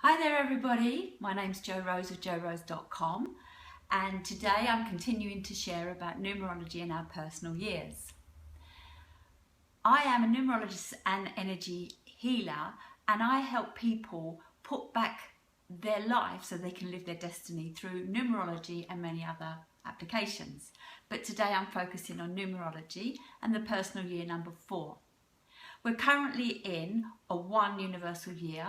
Hi there everybody, my name's Jo Rose of jorose.com and today I'm continuing to share about numerology and our personal years. I am a numerologist and energy healer and I help people put back their life so they can live their destiny through numerology and many other applications. But today I'm focusing on numerology and the personal year number 4. We're currently in a 1 universal year.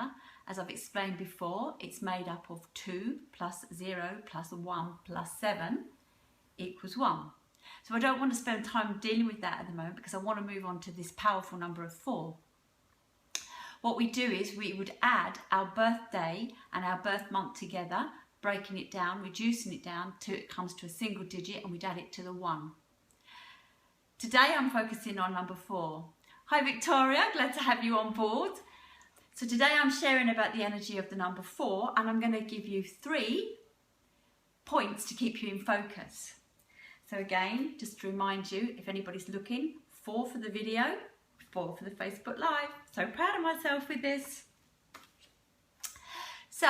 As I've explained before, it's made up of 2 plus 0 plus 1 plus 7 equals 1. So I don't want to spend time dealing with that at the moment because I want to move on to this powerful number of 4. What we do is we would add our birthday and our birth month together, breaking it down, reducing it down till it comes to a single digit, and we'd add it to the 1. Today I'm focusing on number 4. Hi Victoria, glad to have you on board. So today I'm sharing about the energy of the number 4 and I'm going to give you 3 points to keep you in focus. So again, just to remind you, if anybody's looking, 4 for the video, 4 for the Facebook Live. So proud of myself with this. So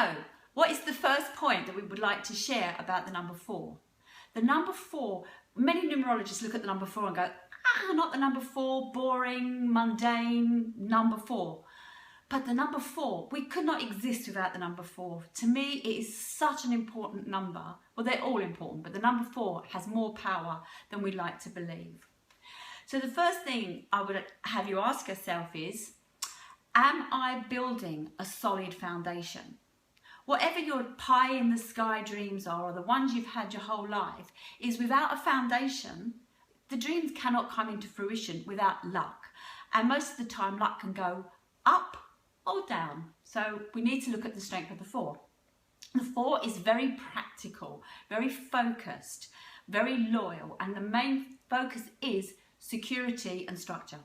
what is the first point that we would like to share about the number 4? The number 4, many numerologists look at the number 4 and go, not the number 4, boring, mundane, number 4. But the number 4, we could not exist without the number 4. To me, it is such an important number. Well, they're all important, but the number 4 has more power than we like to believe. So the first thing I would have you ask yourself is, am I building a solid foundation? Whatever your pie in the sky dreams are, or the ones you've had your whole life, is without a foundation, the dreams cannot come into fruition without luck. And most of the time, luck can go up or down. So we need to look at the strength of the 4. The 4 is very practical, very focused, very loyal, and the main focus is security and structure.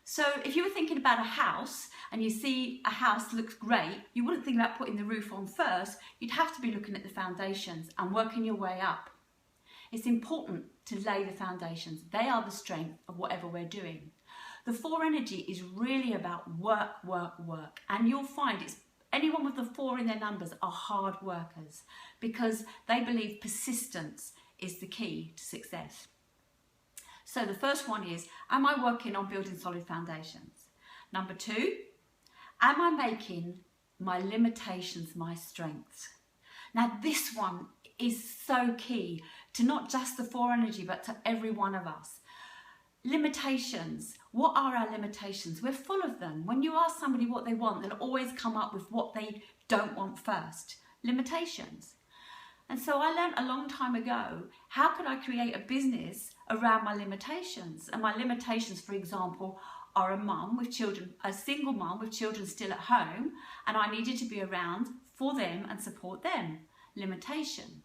So if you were thinking about a house and you see a house looks great, you wouldn't think about putting the roof on first. You'd have to be looking at the foundations and working your way up. It's important to lay the foundations. They are the strength of whatever we're doing. The 4 energy is really about work, work, work. And you'll find it's anyone with the 4 in their numbers are hard workers because they believe persistence is the key to success. So the first one is, am I working on building solid foundations? Number 2, am I making my limitations my strengths? Now this one is so key to not just the 4 energy, but to every one of us. Limitations. What are our limitations? We're full of them. When you ask somebody what they want, they'll always come up with what they don't want first. Limitations. And so I learned a long time ago, how could I create a business around my limitations? And my limitations, for example, are a mum with children, a single mum with children still at home, and I needed to be around for them and support them. Limitation.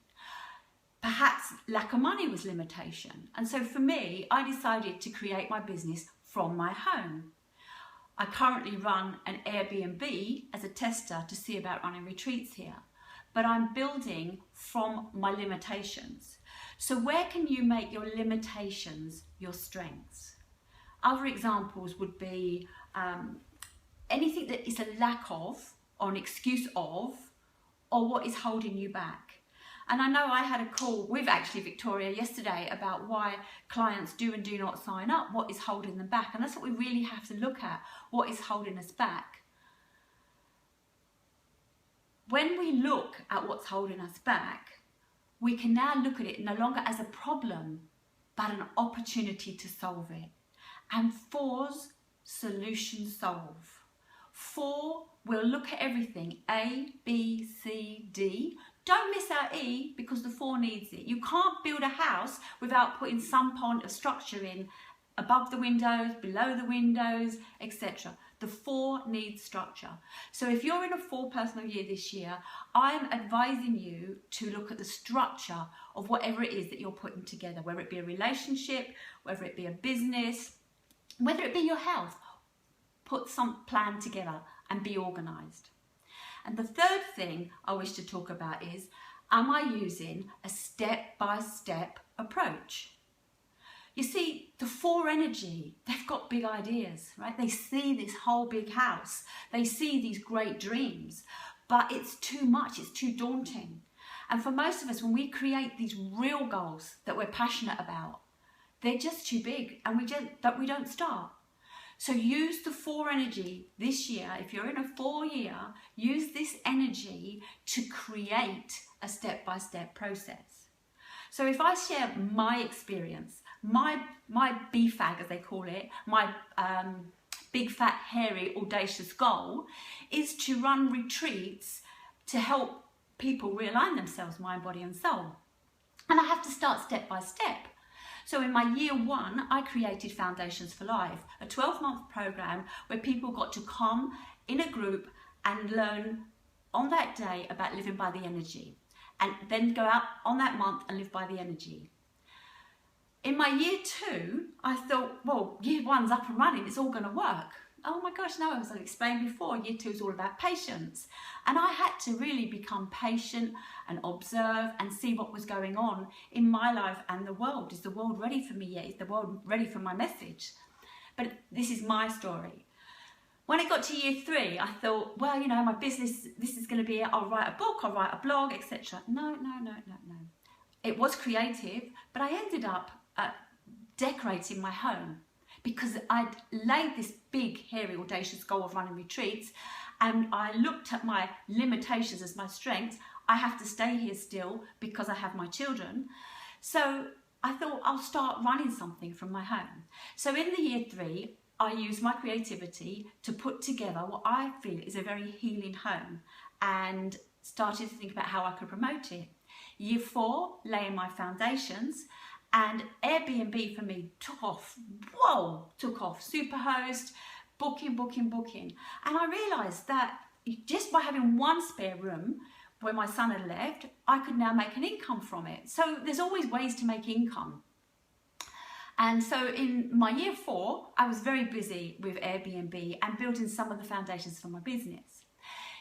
Perhaps lack of money was limitation. And so for me, I decided to create my business from my home. I currently run an Airbnb as a tester to see about running retreats here. But I'm building from my limitations. So where can you make your limitations your strengths? Other examples would be anything that is a lack of, or an excuse of, or what is holding you back. And I know I had a call with actually Victoria yesterday about why clients do and do not sign up, what is holding them back. And that's what we really have to look at, what is holding us back. When we look at what's holding us back, we can now look at it no longer as a problem, but an opportunity to solve it. And 4's solution solve. 4 will look at everything, A, B, C, D. Don't miss out E because the 4 needs it. You can't build a house without putting some point of structure in above the windows, below the windows, etc. The 4 needs structure. So if you're in a 4 personal year this year, I'm advising you to look at the structure of whatever it is that you're putting together, whether it be a relationship, whether it be a business, whether it be your health. Put some plan together and be organised. And the third thing I wish to talk about is, am I using a step-by-step approach? You see, the 4 energy, they've got big ideas, right? They see this whole big house. They see these great dreams. but it's too much, it's too daunting. And for most of us, when we create these real goals that we're passionate about, they're just too big and we don't start. So use the 4 energy this year. If you're in a 4 year, use this energy to create a step-by-step process. So if I share my experience, my BFAG as they call it, my big fat hairy audacious goal is to run retreats to help people realign themselves, mind, body and soul. And I have to start step by step. So in my year 1, I created Foundations for Life, a 12-month program where people got to come in a group and learn on that day about living by the energy, and then go out on that month and live by the energy. In my year 2, I thought, well, year 1's up and running, it's all going to work. Oh my gosh, no, as I explained before, year 2 is all about patience. And I had to really become patient and observe and see what was going on in my life and the world. Is the world ready for me yet? Is the world ready for my message? But this is my story. When I got to year 3, I thought, well, you know, my business, this is going to be it. I'll write a book, I'll write a blog, etc. No. It was creative, but I ended up decorating my home, because I'd laid this big, hairy, audacious goal of running retreats, and I looked at my limitations as my strengths. I have to stay here still because I have my children. So I thought I'll start running something from my home. So in the year 3, I used my creativity to put together what I feel is a very healing home, and started to think about how I could promote it. Year 4, laying my foundations, and Airbnb for me took off. Whoa, took off. Superhost, booking. And I realised that just by having 1 spare room where my son had left, I could now make an income from it. So there's always ways to make income. And so in my year 4, I was very busy with Airbnb and building some of the foundations for my business.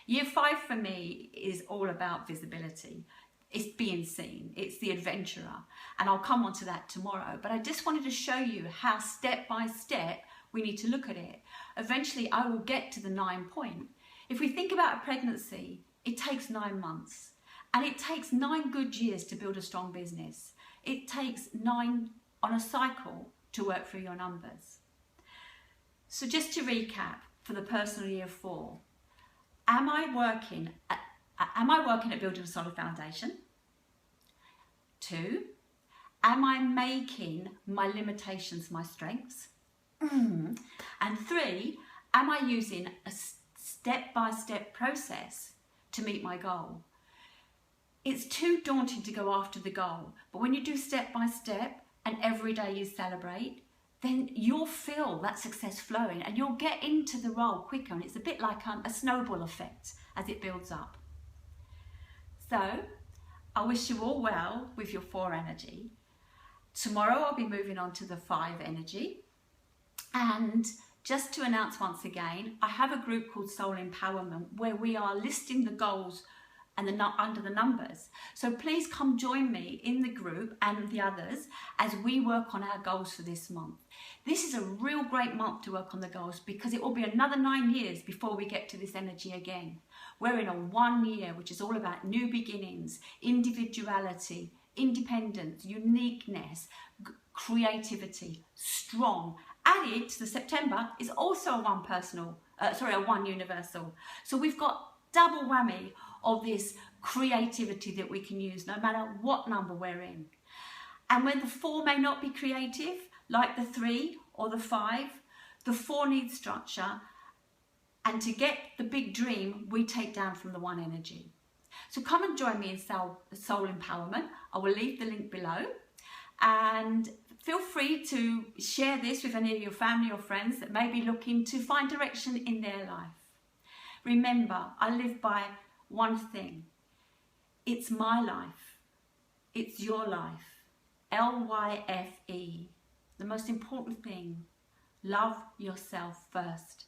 Year 5 for me is all about visibility. It's being seen, it's the adventurer, and I'll come on to that tomorrow. But I just wanted to show you how step by step we need to look at it. Eventually I will get to the 9 point. If we think about a pregnancy, it takes 9 months, and it takes 9 good years to build a strong business. It takes 9 on a cycle to work through your numbers. So just to recap for the personal year 4, am I working at building a solid foundation? 2, am I making my limitations my strengths? And 3, am I using a step-by-step process to meet my goal? It's too daunting to go after the goal, but when you do step by step and every day you celebrate, then you'll feel that success flowing and you'll get into the role quicker, and it's a bit like a snowball effect as it builds up. So I wish you all well with your 4 energy. Tomorrow I'll be moving on to the 5 energy. And just to announce once again, I have a group called Soul Empowerment where we are listing the goals and under the numbers. So please come join me in the group and the others as we work on our goals for this month. This is a real great month to work on the goals, because it will be another 9 years before we get to this energy again. We're in a 1 year, which is all about new beginnings, individuality, independence, uniqueness, creativity, strong. Added to the September is also a 1 universal. So we've got double whammy of this creativity that we can use no matter what number we're in. And when the 4 may not be creative, like the 3 or the 5, the 4 needs structure. And to get the big dream, we take down from the 1 energy. So come and join me in Soul Empowerment. I will leave the link below. And feel free to share this with any of your family or friends that may be looking to find direction in their life. Remember, I live by one thing. It's my life. It's your life. LYFE. The most important thing, love yourself first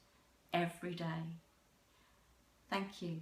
every day. Thank you.